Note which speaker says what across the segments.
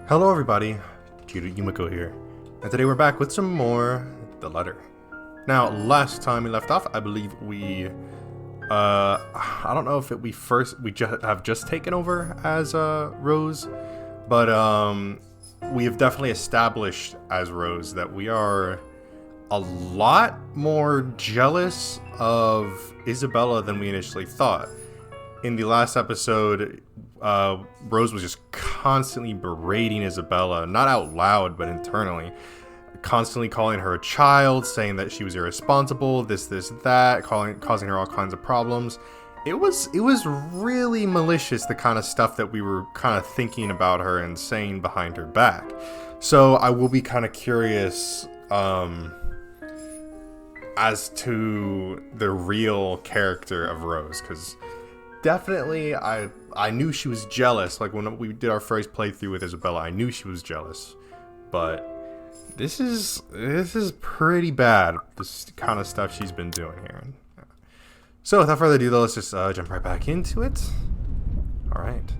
Speaker 1: Hello everybody, J.Yumeko here, and today we're back with some more The Letter. Now, last time we left off, I believe we, I don't know if we have just taken over as, Rose, but, we have definitely established as Rose that we are a lot more jealous of Isabella than we initially thought. In the last episode, Rose was just constantly berating Isabella, not out loud, but internally. Constantly calling her a child, saying that she was irresponsible, this, that, causing her all kinds of problems. It was really malicious, the kind of stuff that we were kind of thinking about her and saying behind her back. So I will be kind of curious as to the real character of Rose, because definitely I knew she was jealous. Like when we did our first playthrough with Isabella, I knew she was jealous. But this is pretty bad, this kind of stuff she's been doing here. So without further ado though, let's just jump right back into it. Alright.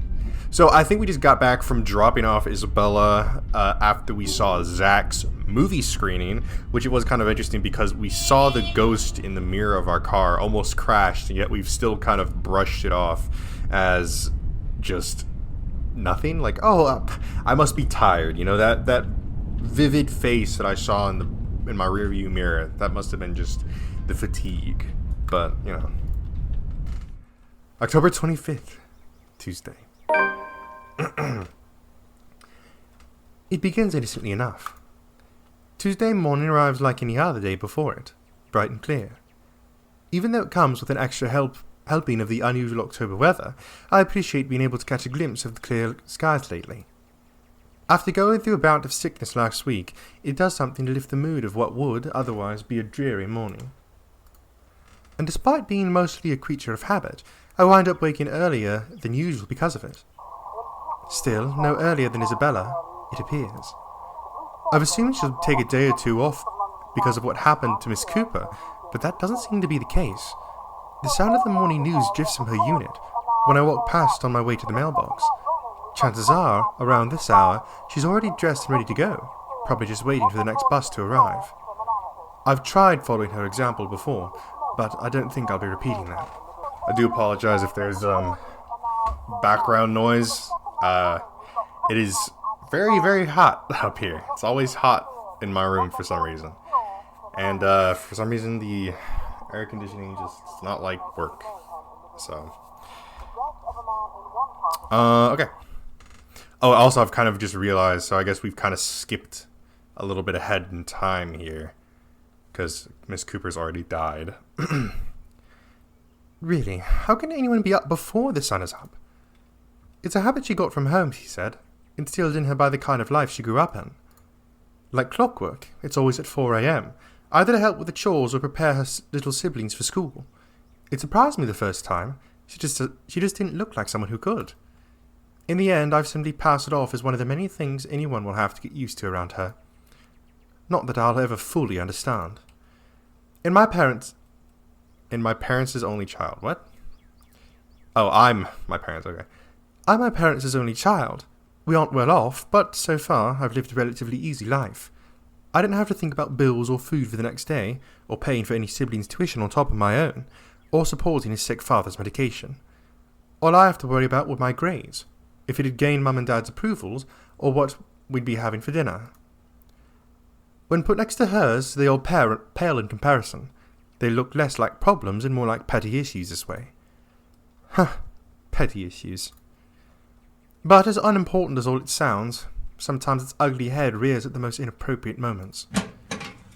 Speaker 1: So I think we just got back from dropping off Isabella after we saw Zach's movie screening, which it was kind of interesting because we saw the ghost in the mirror of our car almost crashed, and yet we've still kind of brushed it off as just nothing. Like, oh, I must be tired. You know, that vivid face that I saw in my rearview mirror, that must have been just the fatigue. But, you know. October 25th, Tuesday. It begins innocently enough. Tuesday morning arrives like any other day before it, bright and clear. Even though it comes with an extra helping of the unusual October weather, I appreciate being able to catch a glimpse of the clear skies lately. After going through a bout of sickness last week, it does something to lift the mood of what would otherwise be a dreary morning. And despite being mostly a creature of habit, I wind up waking earlier than usual because of it. Still, no earlier than Isabella, it appears. I've assumed she'll take a day or two off because of what happened to Miss Cooper, but that doesn't seem to be the case. The sound of the morning news drifts from her unit when I walk past on my way to the mailbox. Chances are, around this hour, she's already dressed and ready to go, probably just waiting for the next bus to arrive. I've tried following her example before, but I don't think I'll be repeating that. I do apologize if there's background noise. It is very, very hot up here. It's always hot in my room for some reason. And for some reason the air conditioning just does not like work. So okay. Oh, also I've kind of just realized, so I guess we've kind of skipped a little bit ahead in time here, because Miss Cooper's already died. Really, how can anyone be up before the sun is up? It's a habit she got from home, she said, instilled in her by the kind of life she grew up in. Like clockwork, it's always at 4 a.m., either to help with the chores or prepare her little siblings for school. It surprised me the first time. She just didn't look like someone who could. In the end, I've simply passed it off as one of the many things anyone will have to get used to around her. Not that I'll ever fully understand. In my parents' only child. What? Oh, I'm my parents, okay. I'm my parents' only child. We aren't well off, but so far I've lived a relatively easy life. I didn't have to think about bills or food for the next day, or paying for any siblings' tuition on top of my own, or supporting his sick father's medication. All I have to worry about were my grades, if it had gained Mum and Dad's approvals, or what we'd be having for dinner. When put next to hers, they all pale in comparison. They look less like problems and more like petty issues this way. Huh, petty issues. But as unimportant as all it sounds, sometimes its ugly head rears at the most inappropriate moments.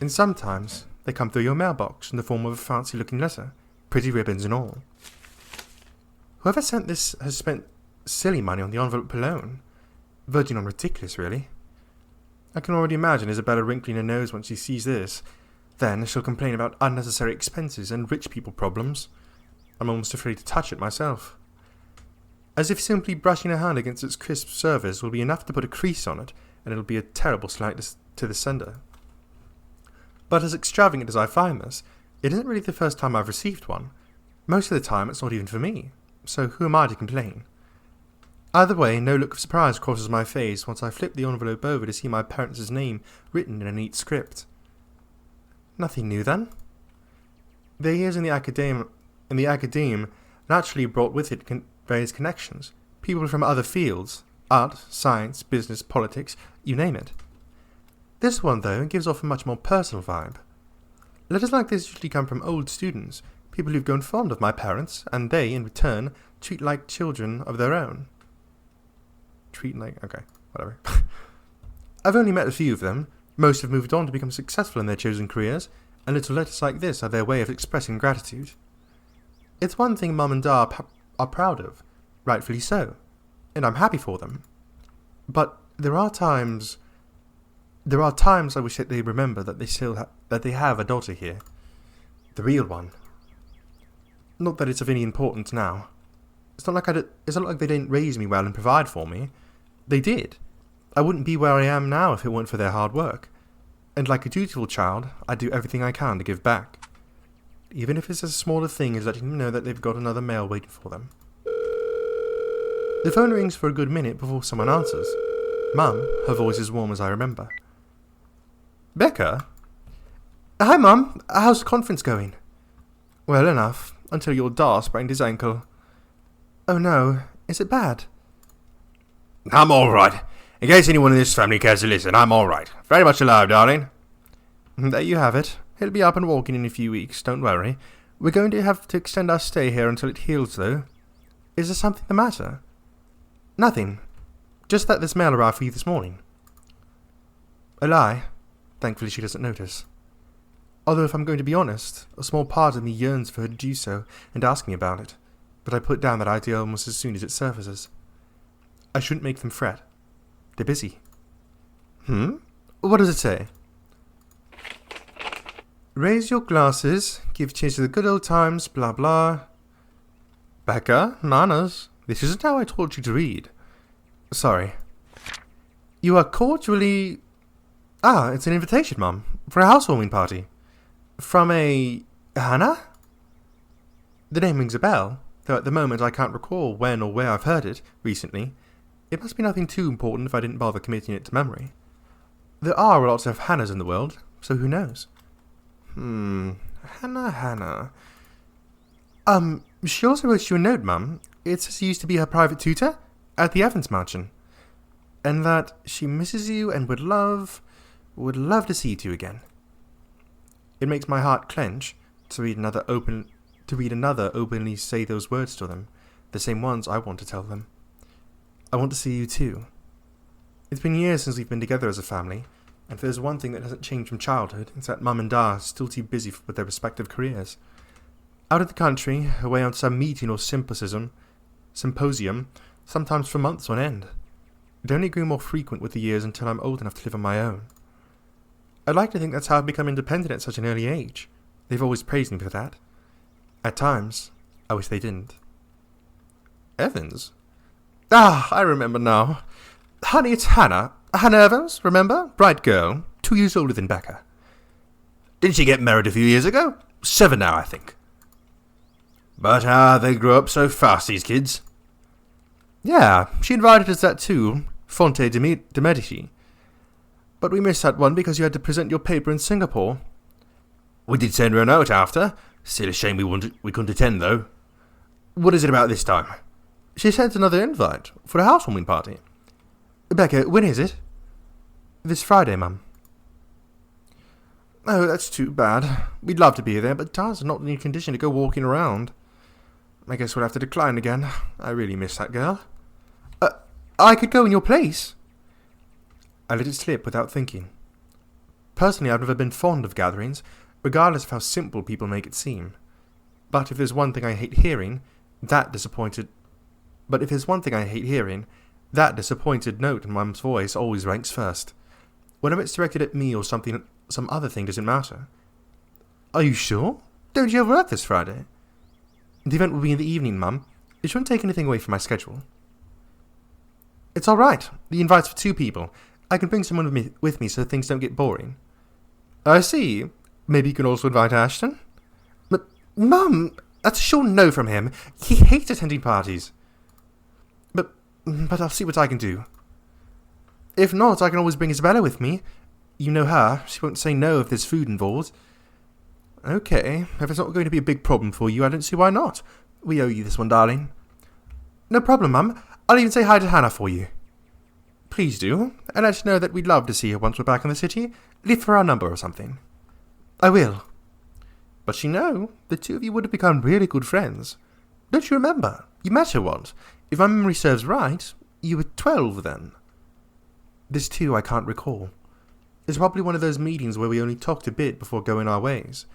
Speaker 1: And sometimes they come through your mailbox in the form of a fancy-looking letter, pretty ribbons and all. Whoever sent this has spent silly money on the envelope alone. Verging on ridiculous, really. I can already imagine Isabella wrinkling her nose when she sees this. Then she'll complain about unnecessary expenses and rich people problems. I'm almost afraid to touch it myself. As if simply brushing her hand against its crisp surface will be enough to put a crease on it, and it'll be a terrible slight to the sender. But as extravagant as I find this, it isn't really the first time I've received one. Most of the time it's not even for me, so who am I to complain? Either way, no look of surprise crosses my face once I flip the envelope over to see my parents' name written in a neat script. Nothing new then. Their years in the academe naturally brought with it various connections, people from other fields, art, science, business, politics, you name it. This one, though, gives off a much more personal vibe. Letters like this usually come from old students, people who've grown fond of my parents, and they, in return, treat like children of their own. Okay, whatever. I've only met a few of them. Most have moved on to become successful in their chosen careers, and little letters like this are their way of expressing gratitude. It's one thing Mum and Dad are proud of, rightfully so, and I'm happy for them. But there are times I wish that they remember that they have a daughter here. The real one. Not that it's of any importance now. It's not like they didn't raise me well and provide for me. They did. I wouldn't be where I am now if it weren't for their hard work. And like a dutiful child, I do everything I can to give back. Even if it's as small a thing as letting them know that they've got another mail waiting for them. The phone rings for a good minute before someone answers. Mum, her voice as warm as I remember. Becca? Hi, Mum. How's the conference going? Well enough, until your Da sprained his ankle. Oh no, is it bad?
Speaker 2: I'm alright. In case anyone in this family cares to listen, I'm alright. Very much alive, darling.
Speaker 1: There you have it. He'll be up and walking in a few weeks, don't worry. We're going to have to extend our stay here until it heals, though. Is there something the matter? Nothing. Just that this mail arrived for you this morning. A lie. Thankfully she doesn't notice. Although if I'm going to be honest, a small part of me yearns for her to do so and ask me about it. But I put down that idea almost as soon as it surfaces. I shouldn't make them fret. They're busy. What does it say? Raise your glasses, give cheers to the good old times, blah blah. Becca, manners. This isn't how I taught you to read. Sorry. You are cordially... it's an invitation, Mum, for a housewarming party. From a... Hannah? The name rings a bell, though at the moment I can't recall when or where I've heard it recently. It must be nothing too important if I didn't bother committing it to memory. There are lots of Hannahs in the world, so who knows? Hannah. She also wrote you a note, Mum. It says you used to be her private tutor at the Evans Mansion. And that she misses you and would love to see you two again. It makes my heart clench to read another openly say those words to them, the same ones I want to tell them. I want to see you too. It's been years since we've been together as a family, and if there's one thing that hasn't changed from childhood, it's that Mum and Dad are still too busy with their respective careers. Out of the country, away on some meeting or symposium, sometimes for months on end. It only grew more frequent with the years until I'm old enough to live on my own. I'd like to think that's how I've become independent at such an early age. They've always praised me for that. At times, I wish they didn't. Evans? I remember now. Honey, it's Hannah. Hannah Evans, remember? Bright girl. 2 years older than Becca.
Speaker 2: Didn't she get married a few years ago? 7 now, I think. But they grow up so fast, these kids.
Speaker 1: Yeah, she invited us that too. Fonte de Medici. But we missed that one because you had to present your paper in Singapore.
Speaker 2: We did send her a note after. Still a shame we couldn't attend, though. What is it about this time?
Speaker 1: She sent another invite for a housewarming party. Becca, when is it? This Friday, Mum. Oh, that's too bad. We'd love to be there, but Dad's not in any condition to go walking around. I guess we'll have to decline again. I really miss that girl. I could go in your place. I let it slip without thinking. Personally, I've never been fond of gatherings, regardless of how simple people make it seem. But if there's one thing I hate hearing, that disappointed note in Mum's voice always ranks first. Whether it's directed at me or some other thing doesn't matter. Are you sure? Don't you have work this Friday? The event will be in the evening, Mum. It shouldn't take anything away from my schedule. It's all right. The invite's for 2 people. I can bring someone with me so things don't get boring. I see. Maybe you can also invite Ashton? But, Mum, that's a sure no from him. He hates attending parties. But, but I'll see what I can do. If not, I can always bring Isabella with me. You know her, she won't say no if there's food involved. Okay, if it's not going to be a big problem for you, I don't see why not. We owe you this one, darling. No problem, Mum. I'll even say hi to Hannah for you. Please do, and let her know that we'd love to see her once we're back in the city. Leave her our number or something. I will. But you know, the two of you would have become really good friends. Don't you remember? You met her once. If my memory serves right, you were 12 then. This too I can't recall. It's probably one of those meetings where we only talked a bit before going our ways.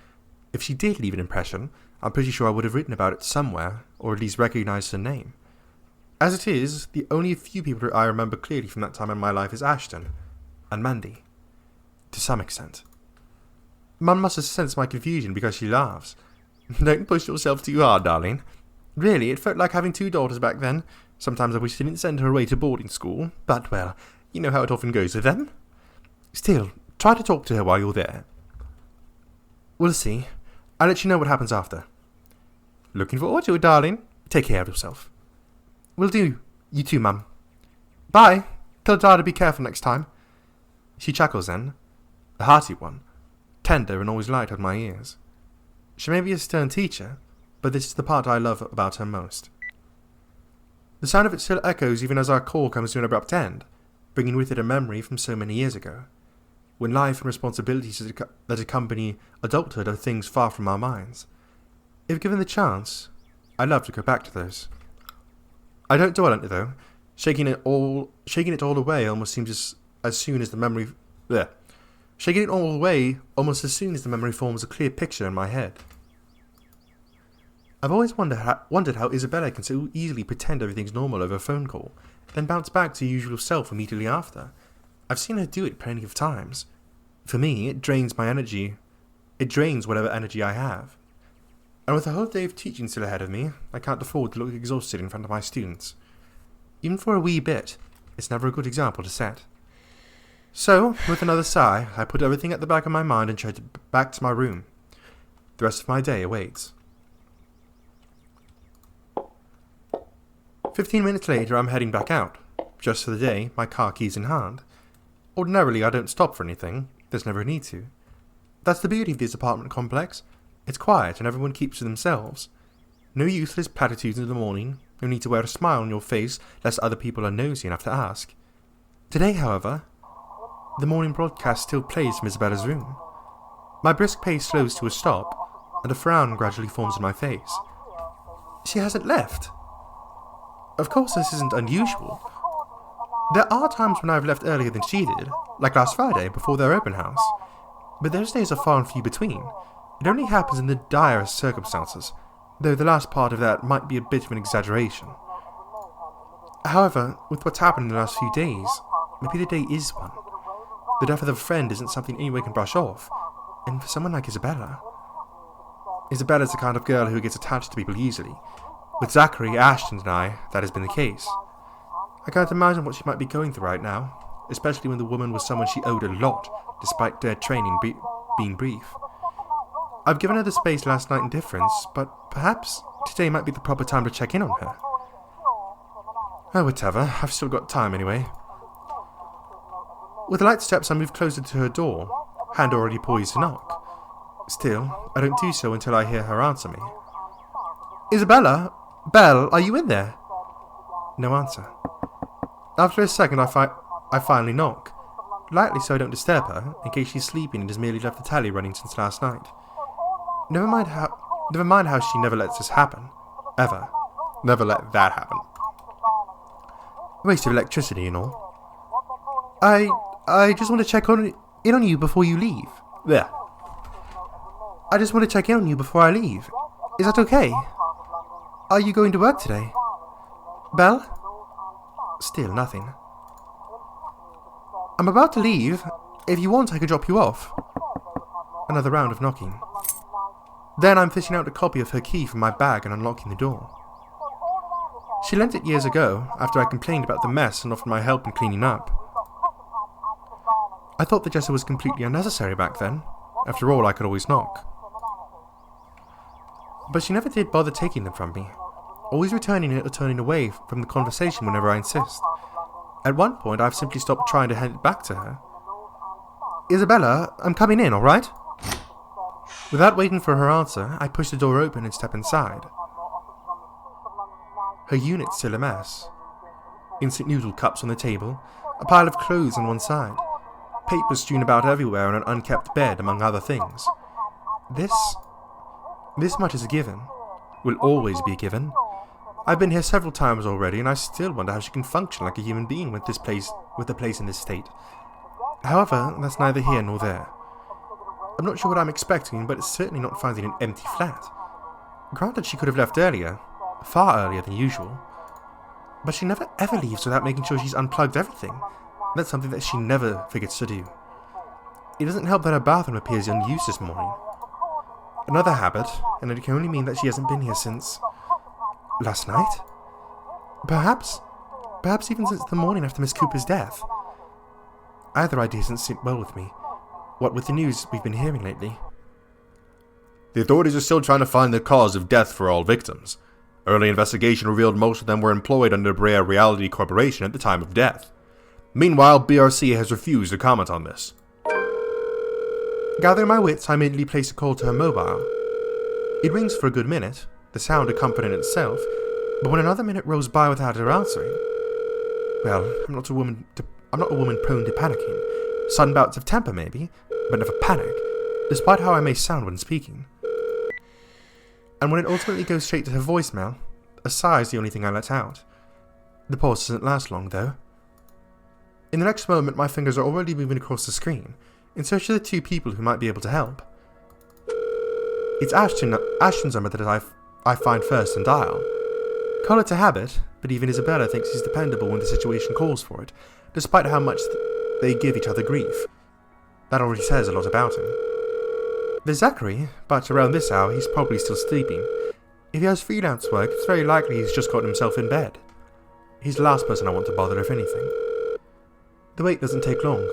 Speaker 1: If she did leave an impression, I'm pretty sure I would have written about it somewhere, or at least recognized her name. As it is, the only few people I remember clearly from that time in my life is Ashton and Mandy. To some extent. Mum must have sensed my confusion because she laughs. Don't push yourself too hard, darling. Really, it felt like having two daughters back then. Sometimes I wish I didn't send her away to boarding school, but, well, you know how it often goes with them. Still, try to talk to her while you're there. We'll see. I'll let you know what happens after. Looking forward to it, darling. Take care of yourself. Will do. You too, Mum. Bye. Tell Dad to be careful next time. She chuckles then. A hearty one. Tender and always light on my ears. She may be a stern teacher, but this is the part I love about her most. The sound of it still echoes even as our call comes to an abrupt end, bringing with it a memory from so many years ago, when life and responsibilities that accompany adulthood are things far from our minds. If given the chance, I'd love to go back to those. I don't dwell on it though. Shaking it all away almost seems as soon as the memory shaking it all away almost as soon as the memory forms a clear picture in my head. I've always wondered how Isabella can so easily pretend everything's normal over a phone call, then bounce back to her usual self immediately after. I've seen her do it plenty of times. For me, it drains my energy. It drains whatever energy I have. And with a whole day of teaching still ahead of me, I can't afford to look exhausted in front of my students. Even for a wee bit, it's never a good example to set. So, with another sigh, I put everything at the back of my mind and tried back to my room. The rest of my day awaits. 15 minutes later, I'm heading back out. Just for the day, my car keys in hand. Ordinarily, I don't stop for anything. There's never a need to. That's the beauty of this apartment complex. It's quiet and everyone keeps to themselves. No useless platitudes in the morning. No need to wear a smile on your face lest other people are nosy enough to ask. Today, however, the morning broadcast still plays from Isabella's room. My brisk pace slows to a stop, and a frown gradually forms on my face. She hasn't left. Of course, this isn't unusual. There are times when I've left earlier than she did, like last Friday before their open house. But those days are far and few between. It only happens in the direst circumstances, though the last part of that might be a bit of an exaggeration. However, with what's happened in the last few days, maybe the day is one. The death of a friend isn't something anyone can brush off, and for someone like Isabella's the kind of girl who gets attached to people easily. With Zachary, Ashton and I, that has been the case. I can't imagine what she might be going through right now, especially when the woman was someone she owed a lot, despite their training being brief. I've given her the space last night in difference, but perhaps today might be the proper time to check in on her. Oh, whatever, I've still got time anyway. With light steps, I move closer to her door, hand already poised to knock. Still, I don't do so until I hear her answer me. Isabella? Belle, are you in there? No answer. After a second, I finally knock, lightly so I don't disturb her, in case she's sleeping and has merely left the tally running since last night. Never mind how she never lets this happen. Ever. Never let that happen. Waste of electricity and all. I just want to check in on you before you leave. There. I just want to check in on you before I leave. Is that okay? Are you going to work today? Belle? Still nothing. I'm about to leave. If you want, I could drop you off. Another round of knocking. Then I'm fishing out a copy of her key from my bag and unlocking the door. She lent it years ago, after I complained about the mess and offered my help in cleaning up. I thought the gesture was completely unnecessary back then. After all, I could always knock. But she never did bother taking them from me. always returning it or turning away from the conversation whenever I insist. At one point, I've simply stopped trying to hand it back to her. Isabella, I'm coming in, alright? Without waiting for her answer, I push the door open and step inside. Her unit's still a mess. Instant noodle cups on the table, a pile of clothes on one side, papers strewn about everywhere on an unkept bed, among other things. This much is a given. Will always be a given. I've been here several times already, and I still wonder how she can function like a human being with the place in this state. However, that's neither here nor there. I'm not sure what I'm expecting, but it's certainly not finding an empty flat. Granted, she could have left earlier, far earlier than usual, but she never ever leaves without making sure she's unplugged everything. That's something that she never forgets to do. It doesn't help that her bathroom appears unused this morning. Another habit, and it can only mean that she hasn't been here since last night? Perhaps even since the morning after Miss Cooper's death. Either idea doesn't sit well with me, what with the news we've been hearing lately.
Speaker 2: The authorities are still trying to find the cause of death for all victims. Early investigation revealed most of them were employed under Brea Reality Corporation at the time of death. Meanwhile, BRC has refused to comment on this.
Speaker 1: Gathering my wits, I immediately place a call to her mobile. It rings for a good minute, the sound a comfort in itself, but when another minute rolls by without her answering, well, I'm not a woman prone to panicking. Sudden bouts of temper maybe, but never panic, despite how I may sound when speaking. And when it ultimately goes straight to her voicemail, a sigh is the only thing I let out. The pause doesn't last long, though. In the next moment, my fingers are already moving across the screen, in search of the two people who might be able to help. It's Ashton's number that I find first and dial. Call it a habit, but even Isabella thinks he's dependable when the situation calls for it, despite how much they give each other grief. That already says a lot about him. There's Zachary, but around this hour he's probably still sleeping. If he has freelance work, it's very likely he's just gotten himself in bed. He's the last person I want to bother, if anything. The wait doesn't take long.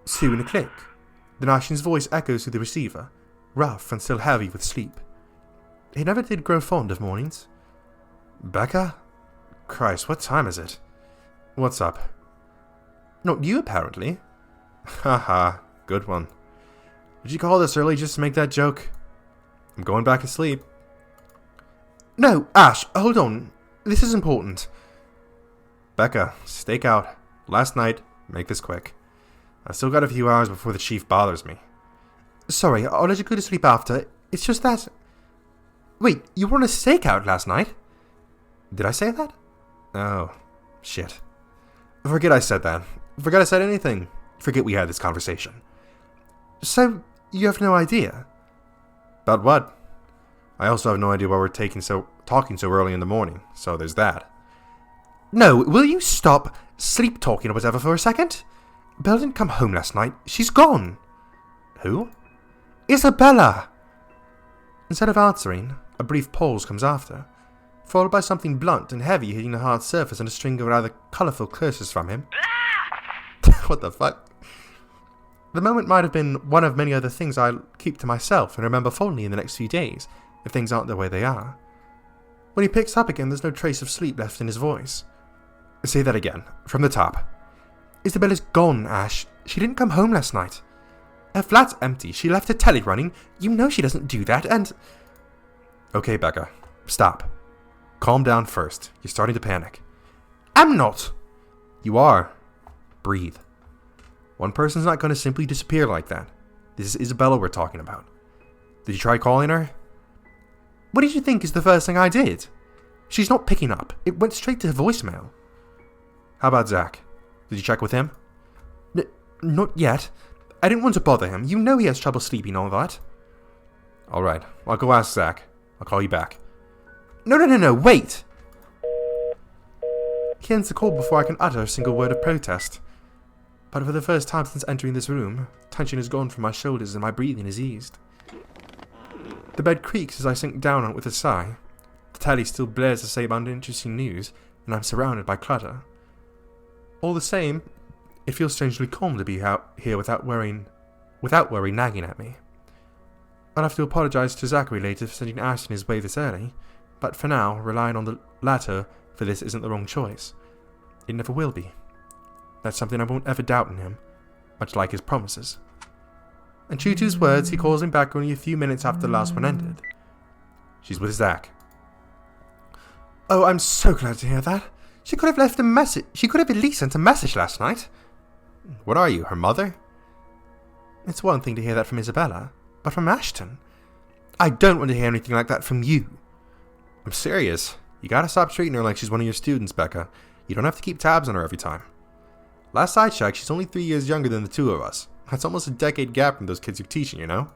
Speaker 1: Soon a click. Then Ashton's voice echoes through the receiver, rough and still heavy with sleep. He never did grow fond of mornings. Becca? Christ, what time is it? What's up? Not you, apparently. Haha, good one. Did you call this early just to make that joke? I'm going back to sleep. No, Ash, hold on. This is important. Becca, stake out. Last night, make this quick. I've still got a few hours before the chief bothers me. Sorry, I'll let you go to sleep after. It's just that... Wait, you were on a stakeout last night? Did I say that? Oh, shit. Forget I said that. Forget I said anything. Forget we had this conversation. So, you have no idea? About what? I also have no idea why we're talking so early in the morning, so there's that. No, will you stop sleep talking or whatever for a second? Belle didn't come home last night. She's gone. Who? Isabella! Instead of answering, a brief pause comes after, followed by something blunt and heavy hitting the hard surface and a string of rather colourful curses from him. What the fuck? The moment might have been one of many other things I'll keep to myself and remember fondly in the next few days, if things aren't the way they are. When he picks up again, there's no trace of sleep left in his voice. Say that again, from the top. Isabella's gone, Ash. She didn't come home last night. Her flat's empty. She left her telly running. You know she doesn't do that, and... Okay, Becca. Stop. Calm down first. You're starting to panic. I'm not. You are. Breathe. One person's not going to simply disappear like that. This is Isabella we're talking about. Did you try calling her? What did you think is the first thing I did? She's not picking up. It went straight to her voicemail. How about Zach? Did you check with him? Not yet. I didn't want to bother him. You know he has trouble sleeping, all that. Alright, I'll go ask Zach. I'll call you back. No, wait! He ends the call before I can utter a single word of protest. But for the first time since entering this room, tension is gone from my shoulders and my breathing is eased. The bed creaks as I sink down on it with a sigh. The telly still blares the same uninteresting news, and I'm surrounded by clutter. All the same, it feels strangely calm to be out here without worry nagging at me. I'll have to apologise to Zachary later for sending Ashton his way this early, But for now, relying on the latter for this isn't the wrong choice. It never will be. That's something I won't ever doubt in him, much like his promises. And true to his words, he calls him back only a few minutes after the last one ended.
Speaker 2: She's with Zach.
Speaker 1: Oh, I'm so glad to hear that. She could have left a message. She could have at least sent a message last night.
Speaker 2: What are you, her mother?
Speaker 1: It's one thing to hear that from Isabella, but from Ashton? I don't want to hear anything like that from you.
Speaker 2: I'm serious. You gotta stop treating her like she's one of your students, Becca. You don't have to keep tabs on her every time. Last I checked, she's only 3 years younger than the two of us. That's almost a decade gap from those kids you're teaching, you know?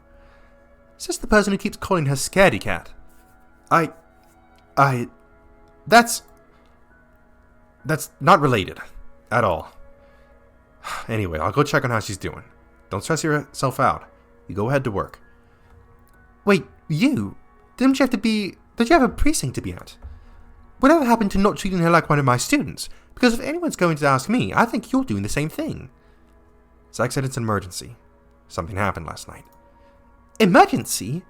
Speaker 1: Is this the person who keeps calling her Scaredy Cat?
Speaker 2: That's not related. At all. Anyway, I'll go check on how she's doing. Don't stress yourself out. You go ahead to work.
Speaker 1: Wait, you? Did you have a precinct to be at? Whatever happened to not treating her like one of my students? Because if anyone's going to ask me, I think you're doing the same thing.
Speaker 2: Zach said it's an emergency. Something happened last night.
Speaker 1: Emergency?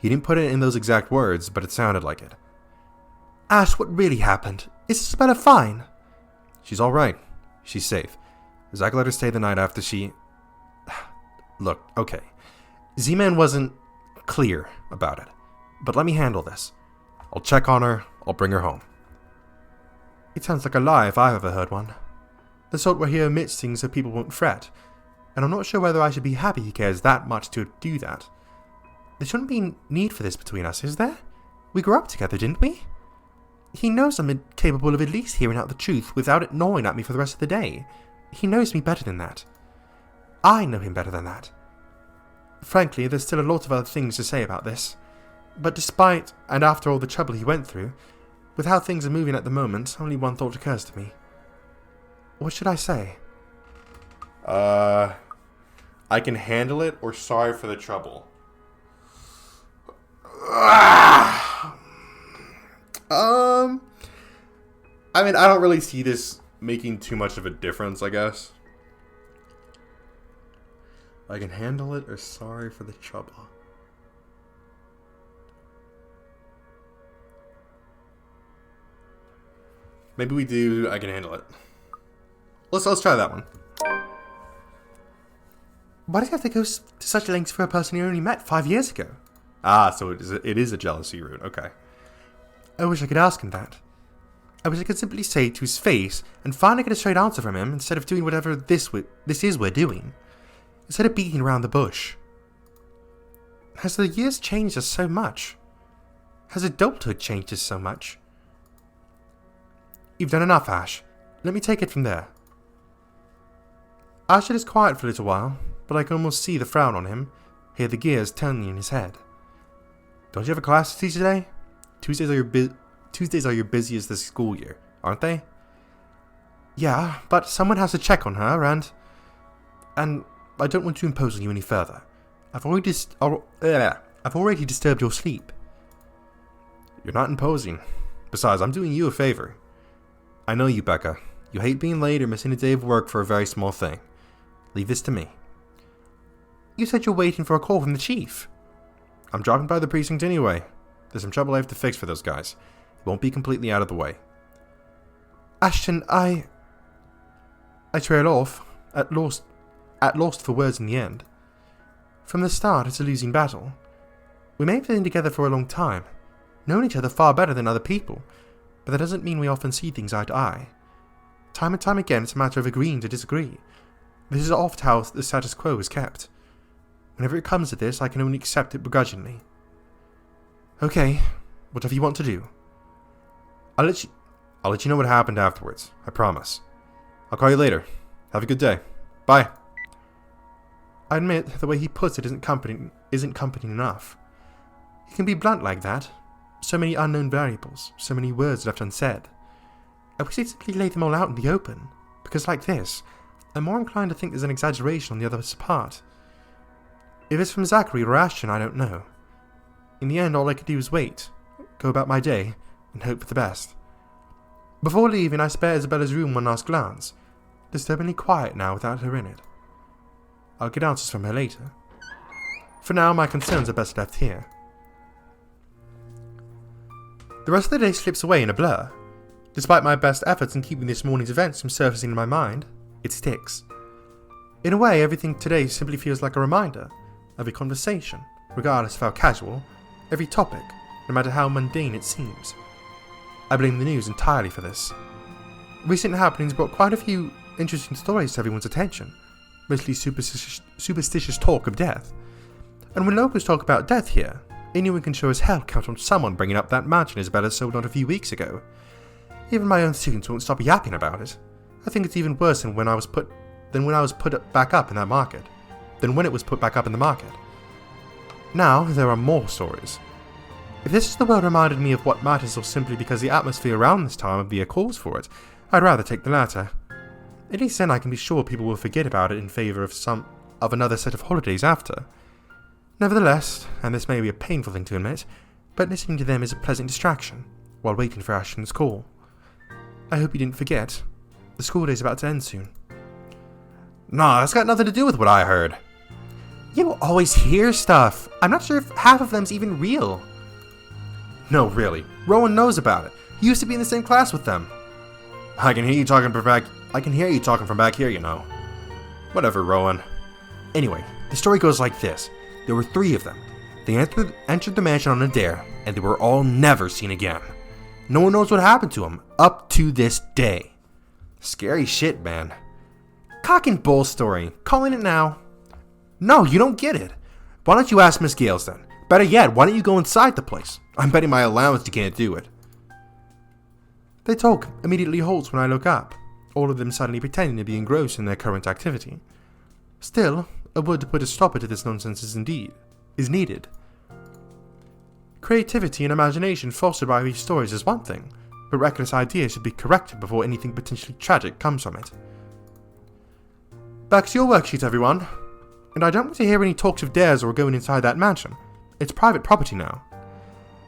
Speaker 2: He didn't put it in those exact words, but it sounded like it.
Speaker 1: Ash, what really happened? Is Isabella fine?
Speaker 2: She's alright. She's safe. Zach let her stay the night after she... Look, okay. Z-Man wasn't clear about it, but let me handle this. I'll check on her, I'll bring her home.
Speaker 1: It sounds like a lie if I've ever heard one. The sort where he omits things so people won't fret, and I'm not sure whether I should be happy he cares that much to do that. There shouldn't be need for this between us, is there? We grew up together, didn't we? He knows I'm capable of at least hearing out the truth without it gnawing at me for the rest of the day. He knows me better than that. I know him better than that. Frankly, there's still a lot of other things to say about this. But despite, and after all the trouble he went through, with how things are moving at the moment, only one thought occurs to me. What should I say?
Speaker 2: I can handle it, or sorry for the trouble. I mean, I don't really see this making too much of a difference, I guess. I can handle it, or sorry for the trouble. Maybe we do, I can handle it. Let's try that one.
Speaker 1: Why does he have to go to such lengths for a person he only met 5 years ago?
Speaker 2: Ah, so it is a jealousy route, okay.
Speaker 1: I wish I could ask him that. I wish I could simply say it to his face and finally get a straight answer from him instead of doing whatever this is we're doing. Instead of beating around the bush. Has the years changed us so much? Has adulthood changed us so much? You've done enough, Ash. Let me take it from there. Ashton is quiet for a little while, but I can almost see the frown on him, hear the gears turning in his head.
Speaker 2: Don't you have a class to teach today? Tuesdays are your busiest this school year, aren't they?
Speaker 1: Yeah, but someone has to check on her, and I don't want to impose on you any further. I've already disturbed your sleep.
Speaker 2: You're not imposing. Besides, I'm doing you a favor. I know you, Becca. You hate being late or missing a day of work for a very small thing. Leave this to me.
Speaker 1: You said you're waiting for a call from the chief.
Speaker 2: I'm dropping by the precinct anyway. There's some trouble I have to fix for those guys. It won't be completely out of the way.
Speaker 1: Ashton, I trail off, at lost for words in the end. From the start, it's a losing battle. We may have been together for a long time, known each other far better than other people, but that doesn't mean we often see things eye to eye. Time and time again, it's a matter of agreeing to disagree. This is oft how the status quo is kept. Whenever it comes to this, I can only accept it begrudgingly. Okay, whatever you want to do.
Speaker 2: I'll let you know what happened afterwards. I promise. I'll call you later. Have a good day. Bye.
Speaker 1: I admit the way he puts it isn't comforting enough. He can be blunt like that. So many unknown variables, so many words left unsaid. I wish he'd simply lay them all out in the open, because like this, I'm more inclined to think there's an exaggeration on the other's part. If it's from Zachary or Ashton, I don't know. In the end, all I could do is wait, go about my day, and hope for the best. Before leaving, I spare Isabella's room one last glance, disturbingly quiet now without her in it. I'll get answers from her later. For now, my concerns are best left here. The rest of the day slips away in a blur. Despite my best efforts in keeping this morning's events from surfacing in my mind, it sticks. In a way, everything today simply feels like a reminder. Every conversation, regardless of how casual, every topic, no matter how mundane it seems. I blame the news entirely for this. Recent happenings brought quite a few interesting stories to everyone's attention, mostly superstitious talk of death. And when locals talk about death here, anyone can sure as hell count on someone bringing up that mansion Isabella sold not a few weeks ago. Even my own students won't stop yapping about it. I think it's even worse than when it was put back up in that market. Now, there are more stories. If this is the world reminded me of what matters or simply because the atmosphere around this time would be a cause for it, I'd rather take the latter. At least then I can be sure people will forget about it in favour of another set of holidays after. Nevertheless, and this may be a painful thing to admit, but listening to them is a pleasant distraction, while waiting for Ashton's call. I hope you didn't forget. The school day's about to end soon.
Speaker 2: Nah, that's got nothing to do with what I heard.
Speaker 1: You always hear stuff. I'm not sure if half of them's even real.
Speaker 2: No, really. Rowan knows about it. He used to be in the same class with them. I can hear you talking from back here, you know. Whatever, Rowan. Anyway, the story goes like this. There were 3 of them. They entered the mansion on a dare, and they were all never seen again. No one knows what happened to them, up to this day. Scary shit, man.
Speaker 1: Cock and bull story. Calling it now.
Speaker 2: No, you don't get it. Why don't you ask Miss Gales then? Better yet, why don't you go inside the place? I'm betting my allowance you can't do it.
Speaker 1: Their talk immediately halts when I look up, all of them suddenly pretending to be engrossed in their current activity. Still, a word to put a stopper to this nonsense is needed. Creativity and imagination fostered by these stories is one thing, but reckless ideas should be corrected before anything potentially tragic comes from it. Back to your worksheet, everyone. And I don't want to hear any talks of dares or going inside that mansion. It's private property now.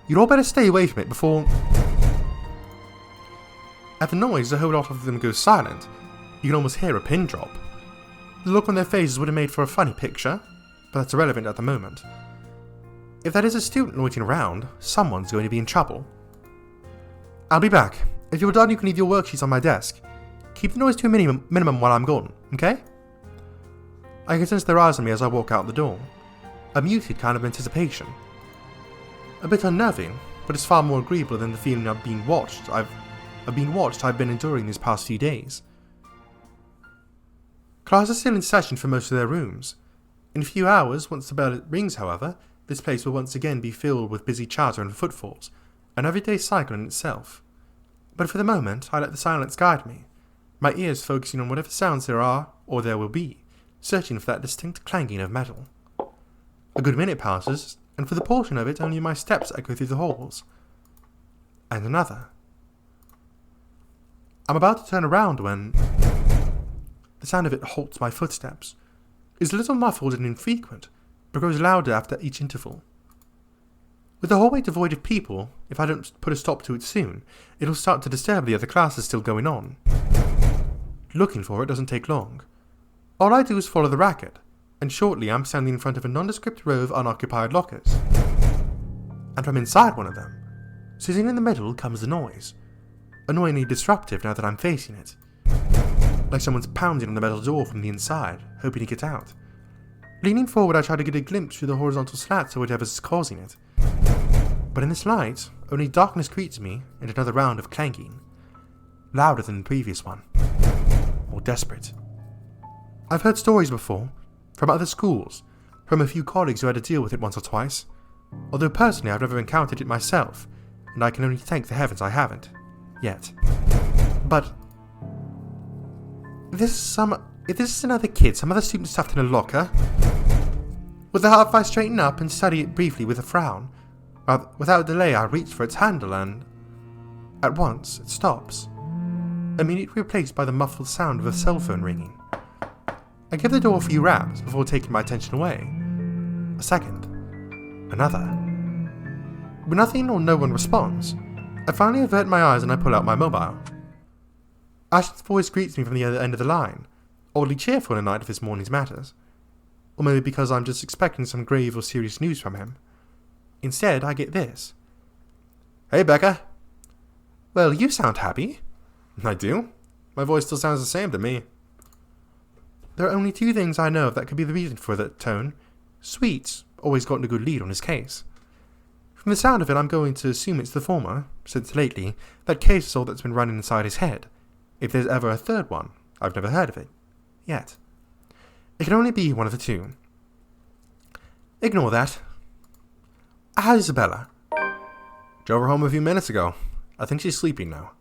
Speaker 1: You'd all better stay away from it before... At the noise, a whole lot of them go silent. You can almost hear a pin drop. The look on their faces would have made for a funny picture, but that's irrelevant at the moment. If that is a student loitering around, someone's going to be in trouble. I'll be back. If you're done, you can leave your worksheets on my desk. Keep the noise to a minimum while I'm gone, okay? I can sense their eyes on me as I walk out the door. A muted kind of anticipation. A bit unnerving, but it's far more agreeable than the feeling I've been watched I've been enduring these past few days. Class is still in session for most of their rooms. In a few hours, once the bell rings, however, this place will once again be filled with busy chatter and footfalls, an everyday cycle in itself. But for the moment, I let the silence guide me, my ears focusing on whatever sounds there are, or there will be, searching for that distinct clanging of metal. A good minute passes, and for the portion of it only my steps echo through the halls. And another. I'm about to turn around when... The sound of it halts my footsteps. It's a little muffled and infrequent, but grows louder after each interval. With the hallway devoid of people, if I don't put a stop to it soon, it'll start to disturb the other classes still going on. Looking for it doesn't take long. All I do is follow the racket, and shortly I'm standing in front of a nondescript row of unoccupied lockers. And from inside one of them, sitting in the middle, comes the noise. Annoyingly disruptive now that I'm facing it. Like someone's pounding on the metal door from the inside, hoping to get out. Leaning forward, I try to get a glimpse through the horizontal slats of whatever's causing it. But in this light, only darkness greets me and another round of clanking. Louder than the previous one. More desperate. I've heard stories before, from other schools, from a few colleagues who had to deal with it once or twice, although personally I've never encountered it myself, and I can only thank the heavens I haven't. Yet. But... If this is another kid, some other student stuffed in a locker, with a half I straighten up and study it briefly with a frown. Without delay I reach for its handle and... At once, it stops. Immediately replaced by the muffled sound of a cell phone ringing. I give the door a few raps before taking my attention away. A second. Another. When nothing or no one responds, I finally avert my eyes and I pull out my mobile. Ashton's voice greets me from the other end of the line, oddly cheerful in light of this morning's matters. Or maybe because I'm just expecting some grave or serious news from him. Instead, I get this.
Speaker 2: Hey, Becca.
Speaker 1: Well, you sound happy.
Speaker 2: I do? My voice still sounds the same to me.
Speaker 1: There are only two things I know of that could be the reason for that tone. Sweet's always gotten a good lead on his case. From the sound of it, I'm going to assume it's the former, since lately, that case is all that's been running inside his head. If there's ever a third one, I've never heard of it. Yet. It can only be one of the two. Ignore that. How's Isabella?
Speaker 2: Drove her home a few minutes ago. I think she's sleeping now.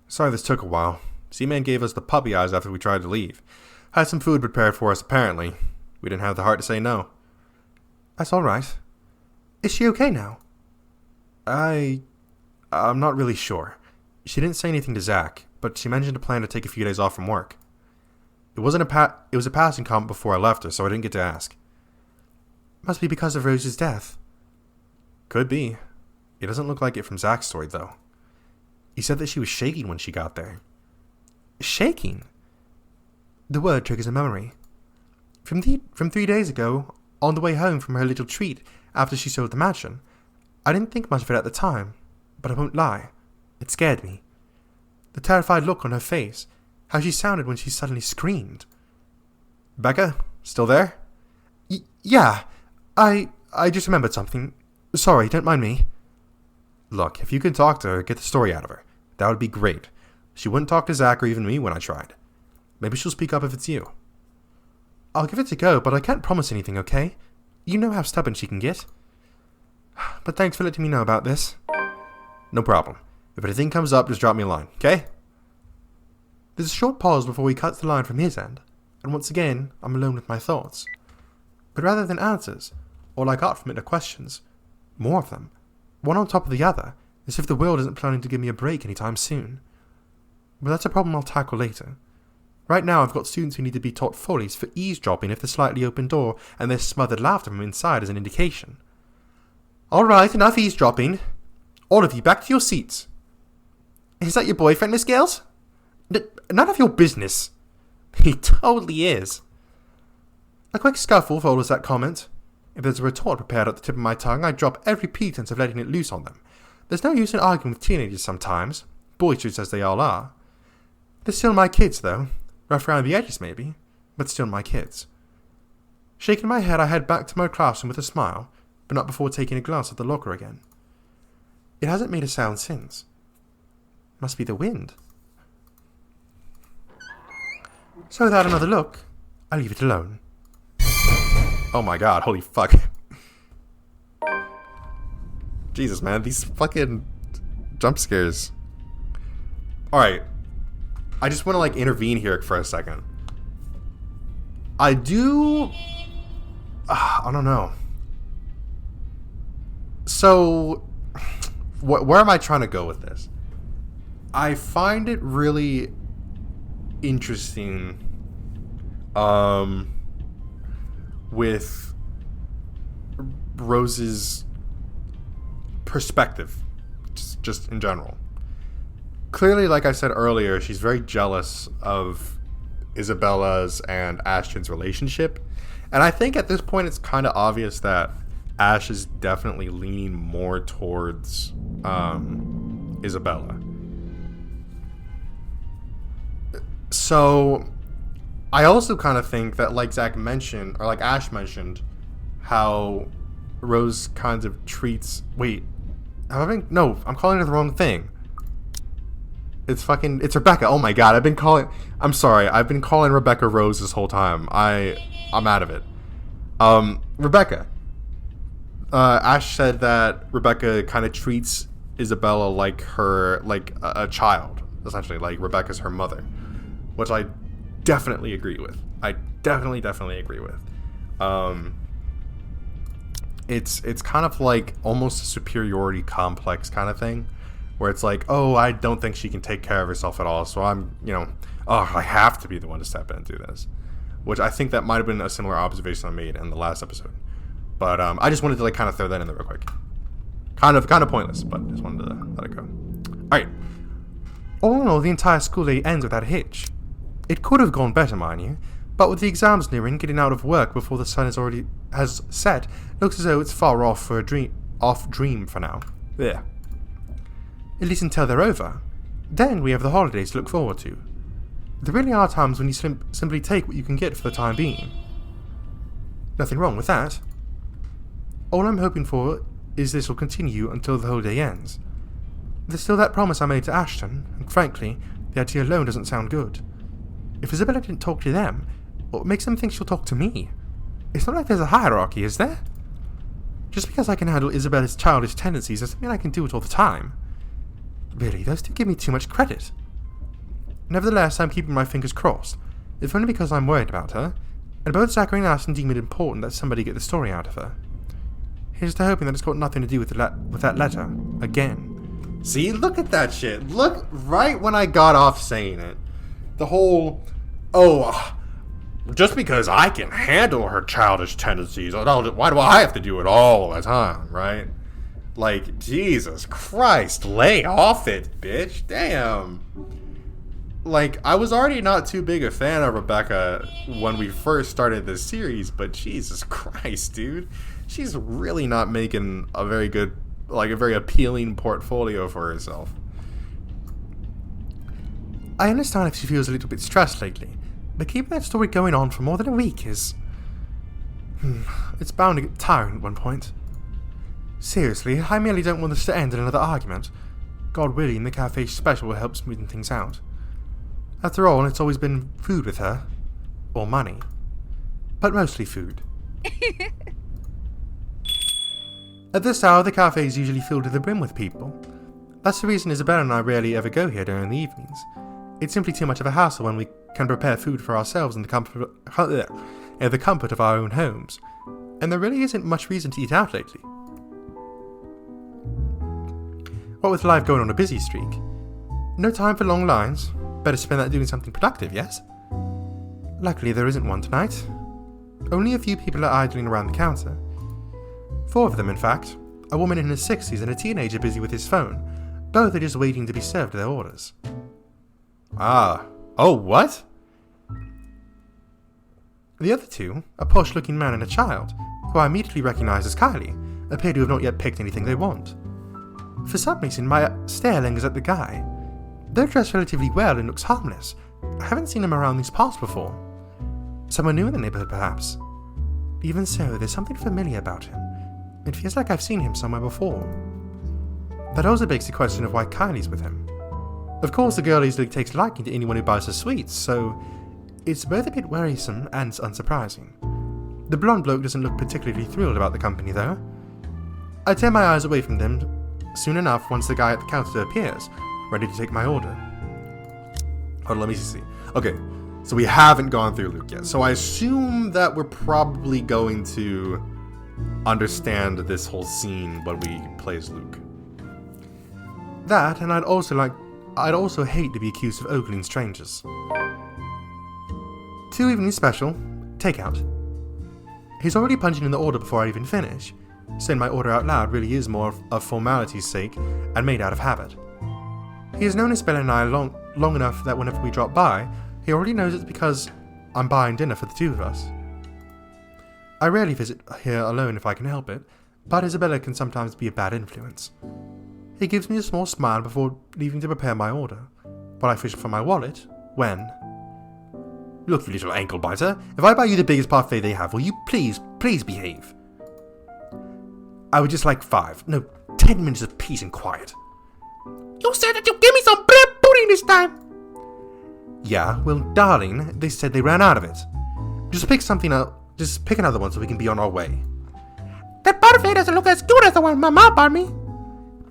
Speaker 2: Sorry this took a while. Seaman gave us the puppy eyes after we tried to leave. Had some food prepared for us, apparently. We didn't have the heart to say no.
Speaker 1: That's alright. Is she okay now?
Speaker 2: I'm not really sure. She didn't say anything to Zach, but she mentioned a plan to take a few days off from work. It was a passing comment before I left her, so I didn't get to ask.
Speaker 1: Must be because of Rose's death.
Speaker 2: Could be. It doesn't look like it from Zach's story, though. He said that she was shaking when she got there.
Speaker 1: Shaking? The word triggers a memory. From 3 days ago, on the way home from her little treat after she sold the mansion. I didn't think much of it at the time, but I won't lie. It scared me. The terrified look on her face, how she sounded when she suddenly screamed.
Speaker 2: Becca, still there?
Speaker 1: Yeah, I just remembered something. Sorry, don't mind me.
Speaker 2: Look, if you can talk to her, get the story out of her. That would be great. She wouldn't talk to Zach or even me when I tried. Maybe she'll speak up if it's you.
Speaker 1: I'll give it a go, but I can't promise anything, okay? You know how stubborn she can get. But thanks for letting me know about this.
Speaker 2: No problem. If anything comes up, just drop me a line, okay?
Speaker 1: There's a short pause before he cuts the line from his end, and once again, I'm alone with my thoughts. But rather than answers, all I got from it are questions. More of them. One on top of the other, as if the world isn't planning to give me a break anytime soon. But that's a problem I'll tackle later. Right now I've got students who need to be taught follies for eavesdropping if the slightly open door and their smothered laughter from inside is an indication. Alright, enough eavesdropping. All of you, back to your seats. Is that your boyfriend, Miss Gales? None of your business. He totally is. A quick scuffle follows that comment. If there's a retort prepared at the tip of my tongue, I drop every pretense of letting it loose on them. There's no use in arguing with teenagers sometimes, boisterous as they all are. They're still my kids, though. Rough around the edges, maybe, but still my kids. Shaking my head, I head back to my classroom with a smile, but not before taking a glance at the locker again. It hasn't made a sound since. Must be the wind. So without another look, I leave it alone.
Speaker 2: Oh my god, holy fuck. Jesus, man, these fucking jump scares. Alright. I just want to, like, intervene here for a second. I don't know. So, where am I trying to go with this? I find it really interesting, with Rose's perspective, just in general. Clearly, like I said earlier, she's very jealous of Isabella's and Ashton's relationship. And I think at this point it's kind of obvious that Ash is definitely leaning more towards Isabella. So I also kind of think that, like Zach mentioned, or like Ash mentioned, how Rose kind of treats... Wait, no, I'm calling her the wrong thing. It's Rebecca. Oh my god, I'm sorry, I've been calling Rebecca Rose this whole time. I'm out of it. Rebecca. Ash said that Rebecca kind of treats Isabella like a child, essentially, like Rebecca's her mother, which I definitely agree with. I definitely agree with. It's kind of like almost a superiority complex kind of thing, where it's like, oh, I don't think she can take care of herself at all, so I have to be the one to step in and do this. Which I think that might have been a similar observation I made in the last episode. But I just wanted to kind of throw that in there real quick. Kind of pointless, but just wanted to let it go. Alright.
Speaker 1: All in all, the entire school day ends without a hitch. It could have gone better, mind you, but with the exams nearing, getting out of work before the sun has set looks as though it's far off dream for now.
Speaker 2: Yeah.
Speaker 1: at least until they're over. Then we have the holidays to look forward to. There really are times when you simply take what you can get for the time being. Nothing wrong with that. All I'm hoping for is this will continue until the holiday ends. There's still that promise I made to Ashton, and frankly, the idea alone doesn't sound good. If Isabella didn't talk to them, what makes them think she'll talk to me? It's not like there's a hierarchy, is there? Just because I can handle Isabella's childish tendencies doesn't mean I can do it all the time. Really, those two give me too much credit. Nevertheless, I'm keeping my fingers crossed, if only because I'm worried about her, and both Zachary and Ashton deem it important that somebody get the story out of her. Here's to hoping that it's got nothing to do with that letter, again.
Speaker 2: See, look at that shit. Look, right when I got off saying it, the whole, just because I can handle her childish tendencies, why do I have to do it all the time, right? Like, Jesus Christ, lay off it, bitch. Damn. Like, I was already not too big a fan of Rebecca when we first started this series, but Jesus Christ, dude. She's really not making a very good, like, a very appealing portfolio for herself.
Speaker 1: I understand if she feels a little bit stressed lately, but keeping that story going on for more than a week is... it's bound to get tiring at one point. Seriously, I merely don't want this to end in another argument. God willing, the cafe special will help smoothen things out. After all, it's always been food with her. Or money. But mostly food. At this hour, the cafe is usually filled to the brim with people. That's the reason Isabella and I rarely ever go here during the evenings. It's simply too much of a hassle when we can prepare food for ourselves in the comfort of our own homes. And there really isn't much reason to eat out lately. What with life going on a busy streak, no time for long lines. Better spend that doing something productive, yes? Luckily there isn't one tonight. Only a few people are idling around the counter. 4 of them, in fact. A woman in her 60s and a teenager busy with his phone. Both are just waiting to be served their orders.
Speaker 2: Oh, what?
Speaker 1: The other 2, a posh-looking man and a child, who I immediately recognise as Kylie, appear to have not yet picked anything they want. For some reason, my stare lingers at the guy. They're dressed relatively well and looks harmless. I haven't seen him around these parts before. Someone new in the neighbourhood, perhaps. Even so, there's something familiar about him. It feels like I've seen him somewhere before. That also begs the question of why Kylie's with him. Of course, the girl easily takes liking to anyone who buys her sweets, so it's both a bit worrisome and unsurprising. The blonde bloke doesn't look particularly thrilled about the company, though. I tear my eyes away from them soon enough once the guy at the counter appears, ready to take my order.
Speaker 2: Hold on, let me see. Okay, so we haven't gone through Luke yet, so I assume that we're probably going to understand this whole scene when we play as Luke.
Speaker 1: That, and I'd also hate to be accused of ogling strangers. 2 evening special, takeout. He's already punching in the order before I even finish. Saying my order out loud really is more of formality's sake and made out of habit. He has known Isabella and I long enough that whenever we drop by, he already knows it's because I'm buying dinner for the 2 of us. I rarely visit here alone if I can help it, but Isabella can sometimes be a bad influence. He gives me a small smile before leaving to prepare my order, while I fish for my wallet, when...
Speaker 2: Look, you little ankle biter, if I buy you the biggest parfait they have, will you please behave?
Speaker 1: I would just like 10 minutes of peace and quiet.
Speaker 3: You said that you'd give me some bread pudding this time.
Speaker 1: Yeah, well, darling, they said they ran out of it. Just pick something up. Just pick another one so we can be on our way.
Speaker 3: That parfait doesn't look as good as the one my mom bought me.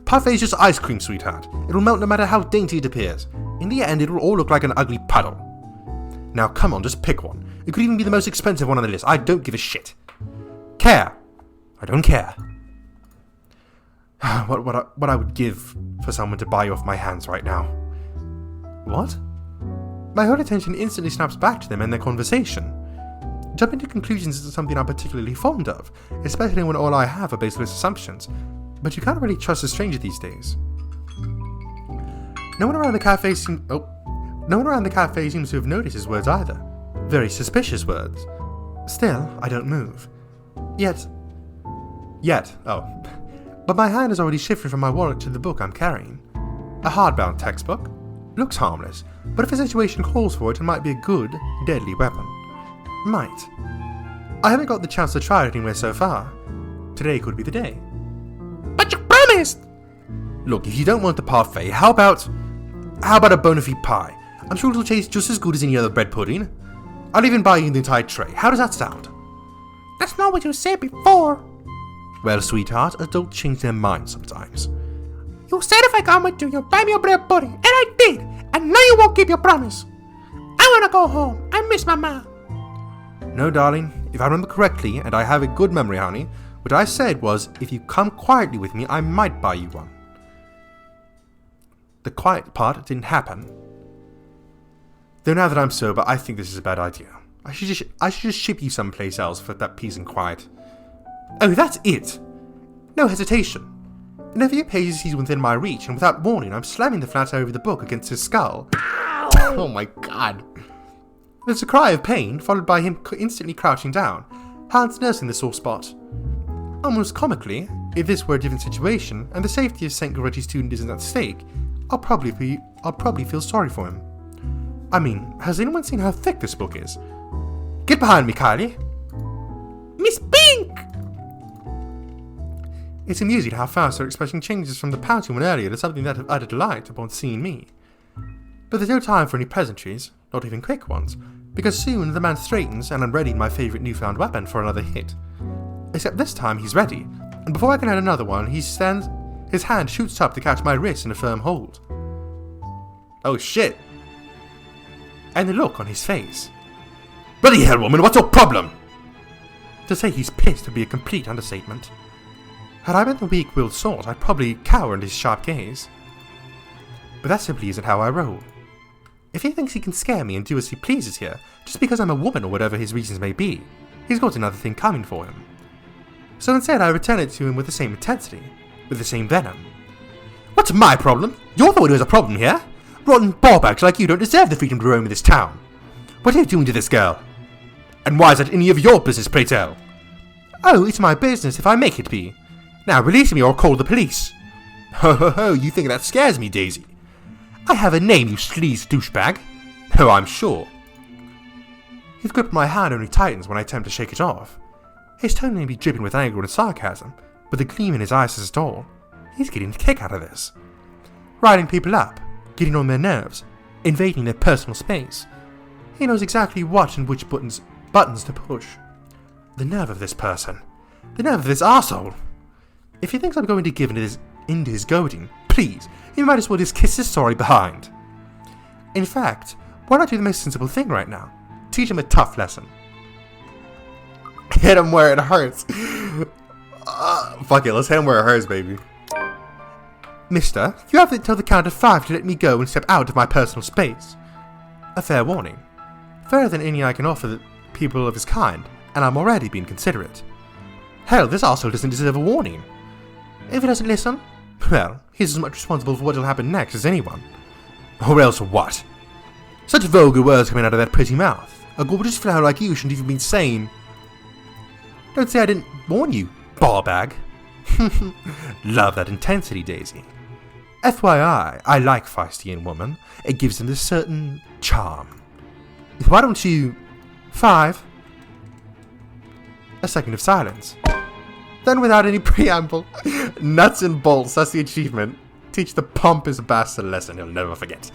Speaker 1: Parfait's just ice cream, sweetheart. It'll melt no matter how dainty it appears. In the end, it'll all look like an ugly puddle. Now, come on, just pick one. It could even be the most expensive one on the list. I don't give a shit. Care. I don't care. What I would give for someone to buy you off my hands right now. What? My whole attention instantly snaps back to them and their conversation. Jumping to conclusions isn't something I'm particularly fond of, especially when all I have are baseless assumptions, but you can't really trust a stranger these days. No one around the cafe seems to have noticed his words either. Very suspicious words. Still, I don't move. Yet, but my hand has already shifted from my wallet to the book I'm carrying. A hardbound textbook? Looks harmless, but if a situation calls for it, it might be a good, deadly weapon. Might. I haven't got the chance to try it anywhere so far. Today could be the day.
Speaker 3: But you promised!
Speaker 1: Look, if you don't want the parfait, how about a bona fide pie? I'm sure it'll taste just as good as any other bread pudding. I'll even buy you the entire tray. How does that sound?
Speaker 3: That's not what you said before.
Speaker 1: Well, sweetheart, adults change their minds sometimes.
Speaker 3: You said if I come with you, you'd buy me a bread pudding, and I did, and now you won't keep your promise. I wanna go home. I miss my mom.
Speaker 1: No, darling, if I remember correctly, and I have a good memory, honey, what I said was, if you come quietly with me, I might buy you one. The quiet part didn't happen. Though now that I'm sober, I think this is a bad idea. I should just ship you someplace else for that peace and quiet. Oh, that's it! No hesitation. In a few pages he's within my reach, and without warning, I'm slamming the flat over the book against his skull. Oh my god. There's a cry of pain, followed by him instantly crouching down, hands nursing the sore spot. Almost comically, if this were a different situation, and the safety of St. Goretti student isn't at stake, I'll probably feel sorry for him. I mean, has anyone seen how thick this book is? Get behind me, Kylie!
Speaker 3: Miss Pink!
Speaker 1: It's amusing how fast her expression changes from the pouty one earlier to something that of utter delight upon seeing me. But there's no time for any pleasantries, not even quick ones, because soon the man straightens and I'm readying my favourite newfound weapon for another hit. Except this time he's ready, and before I can add another one, his hand shoots up to catch my wrist in a firm hold. Oh shit! And the look on his face.
Speaker 2: Bloody hell, woman, what's your problem?
Speaker 1: To say he's pissed would be a complete understatement. Had I been the weak-willed sort, I'd probably cower under his sharp gaze. But that simply isn't how I roll. If he thinks he can scare me and do as he pleases here, just because I'm a woman or whatever his reasons may be, he's got another thing coming for him. So instead I return it to him with the same intensity, with the same venom.
Speaker 2: What's my problem? You're the one who has a problem here. Rotten ballbags like you don't deserve the freedom to roam in this town. What are you doing to this girl? And why is that any of your business, pray tell?
Speaker 1: Oh, it's my business if I make it be.
Speaker 2: Now release me or call the police. Ho ho ho, you think that scares me, Daisy? I have a name, you sleaze douchebag. Oh, I'm sure.
Speaker 1: His grip on my hand only tightens when I attempt to shake it off. His tone may be dripping with anger and sarcasm, but the gleam in his eyes says it all. He's getting a kick out of this. Riding people up, getting on their nerves, invading their personal space. He knows exactly what and which buttons to push. The nerve of this person. The nerve of this arsehole. If he thinks I'm going to give into his goading, please, you might as well just kiss his sorry behind. In fact, why not do the most sensible thing right now? Teach him a tough lesson. Hit him where it hurts.
Speaker 2: Fuck it, let's hit him where it hurts, baby.
Speaker 1: Mister, you have until the count of 5 to let me go and step out of my personal space. A fair warning. Fairer than any I can offer the people of his kind, and I'm already being considerate. Hell, this arsehole doesn't deserve a warning. If he doesn't listen, well, he's as much responsible for what'll happen next as anyone.
Speaker 2: Or else what? Such vulgar words coming out of that pretty mouth. A gorgeous flower like you shouldn't even be saying.
Speaker 1: Don't say I didn't warn you, ballbag. Love that intensity, Daisy. FYI, I like feisty in women. It gives them this certain charm. Why don't you... 5? A second of silence. Then without any preamble, nuts and bolts, that's the achievement. Teach the pompous bastard a lesson he'll never forget.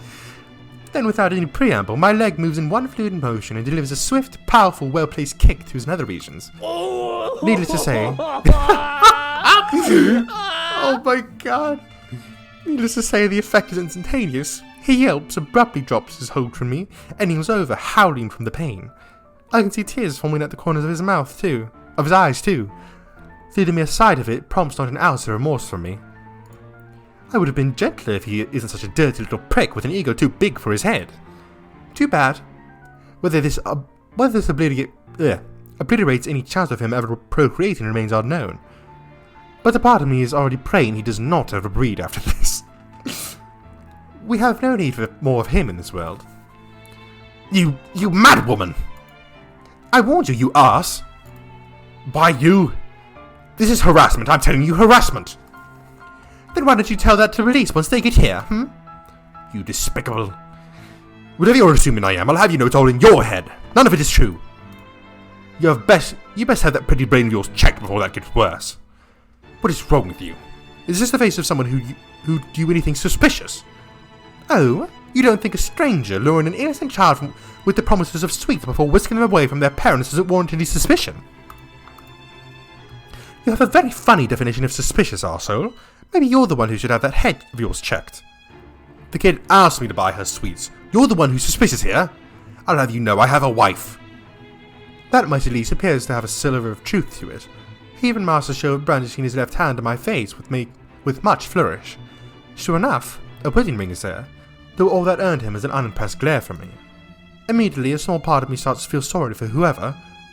Speaker 1: Then without any preamble, my leg moves in one fluid motion and delivers a swift, powerful, well-placed kick to his nether regions. Needless to say... oh my god. Needless to say, the effect is instantaneous. He yelps, abruptly drops his hold from me, and kneels over, howling from the pain. I can see tears forming at the corners of his mouth too. Of his eyes too. The mere sight of it prompts not an ounce of remorse from me. I would have been gentler if he isn't such a dirty little prick with an ego too big for his head. Too bad. Whether this obliterates any chance of him ever procreating remains unknown. But a part of me is already praying he does not overbreed after this. We have no need for more of him in this world.
Speaker 2: You mad woman!
Speaker 1: I warned you, you arse!
Speaker 2: Why you? This is harassment, I'm telling you, harassment!
Speaker 1: Then why don't you tell that to police once they get here,
Speaker 2: you despicable. Whatever you're assuming I am, I'll have you know it's all in your head. None of it is true. You best have that pretty brain of yours checked before that gets worse. What is wrong with you? Is this the face of someone who do anything suspicious?
Speaker 1: Oh, you don't think a stranger luring an innocent child with the promises of sweets before whisking them away from their parents doesn't warrant any suspicion? You have a very funny definition of suspicious, arsehole. Maybe you're the one who should have that head of yours checked.
Speaker 2: The kid asked me to buy her sweets. You're the one who's suspicious here. I'll have you know I have a wife.
Speaker 1: That might at least appears to have a sliver of truth to it. He even master showed brandishing his left hand to my face with much flourish. Sure enough, a wedding ring is there, though all that earned him is an unimpressed glare from me. Immediately, a small part of me starts to feel sorry for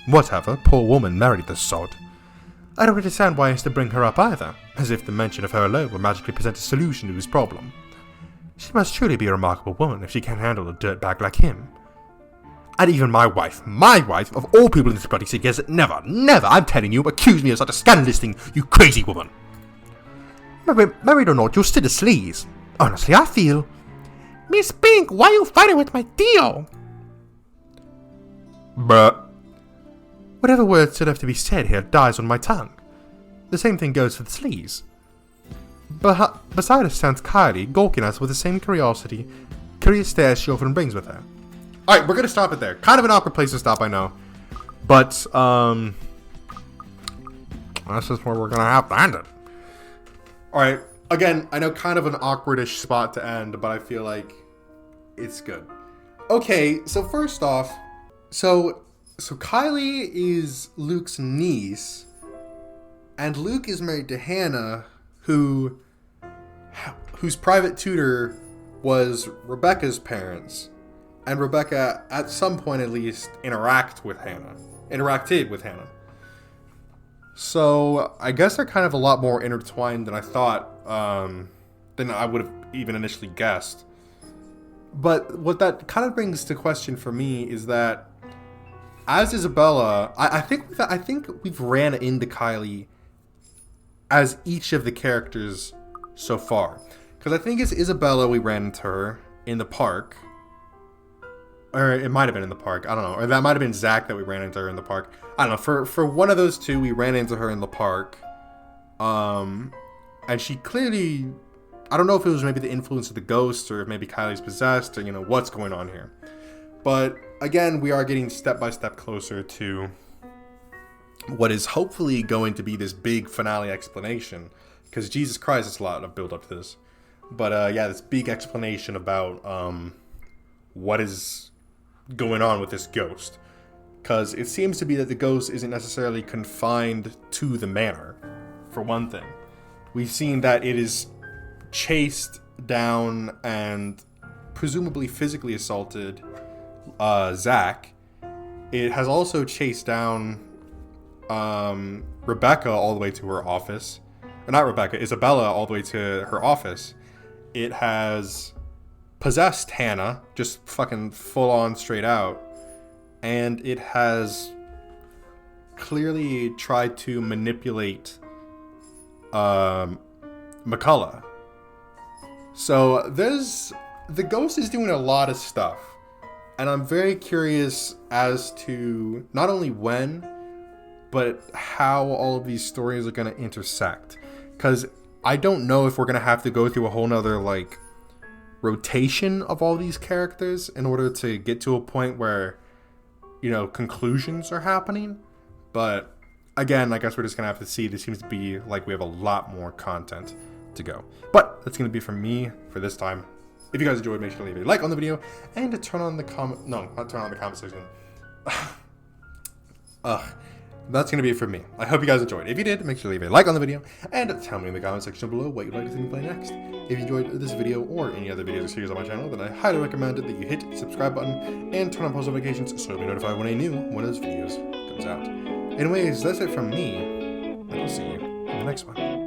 Speaker 1: whatever poor woman married this sod. I don't understand why he has to bring her up either, as if the mention of her alone would magically present a solution to his problem. She must truly be a remarkable woman if she can handle a dirtbag like him.
Speaker 2: And even my wife, of all people in this bloody city, has never, I'm telling you, accused me of such a scandalous thing, you crazy woman.
Speaker 1: Married or not, you're still a sleaze. Honestly, I feel...
Speaker 3: Miss Pink, why you fighting with my Theo?
Speaker 2: Bruh.
Speaker 1: Whatever words still have to be said here dies on my tongue. The same thing goes for the sleaze. Beside us stands Kylie, gawking at us with the same curious stare she often brings with her.
Speaker 2: Alright, we're gonna stop it there. Kind of an awkward place to stop, I know. But, this is where we're gonna have to end it. Alright, again, I know kind of an awkwardish spot to end, but I feel like it's good. Okay, so first off, so Kylie is Luke's niece, and Luke is married to Hannah, whose private tutor was Rebecca's parents. And Rebecca, at some point at least, interacted with Hannah. So, I guess they're kind of a lot more intertwined than I thought, than I would have even initially guessed. But what that kind of brings to question for me is that, as Isabella, I think we've ran into Kylie as each of the characters so far. Because I think it's Isabella we ran into her in the park. Or it might have been in the park. I don't know. Or that might have been Zach that we ran into her in the park. I don't know. For one of those two, we ran into her in the park. And she clearly... I don't know if it was maybe the influence of the ghost, or if maybe Kylie's possessed, or, what's going on here. But, again, we are getting step by step closer to what is hopefully going to be this big finale explanation. Because, Jesus Christ, it's a lot of build up to this. But, yeah, this big explanation about what is going on with this ghost, because it seems to be that the ghost isn't necessarily confined to the manor. For one thing, we've seen that it is chased down and presumably physically assaulted Zach. It has also chased down Rebecca all the way to her office, or not Rebecca, Isabella all the way to her office. It has possessed Hannah, just fucking full on straight out, and it has clearly tried to manipulate McCullough. So the ghost is doing a lot of stuff, and I'm very curious as to not only when, but how all of these stories are going to intersect, because I don't know if we're going to have to go through a whole nother rotation of all these characters in order to get to a point where conclusions are happening. But again, I guess we're just gonna have to see. It seems to be like we have a lot more content to go, but that's gonna be from me for this time. If you guys enjoyed, make sure to leave a like on the video and to turn on the comment section. That's going to be it for me. I hope you guys enjoyed. If you did, make sure to leave a like on the video and tell me in the comment section below what you'd like to see me play next. If you enjoyed this video or any other videos or series on my channel, then I highly recommend that you hit the subscribe button and turn on post notifications so you'll be notified when one of those videos comes out. Anyways, that's it from me, and I'll see you in the next one.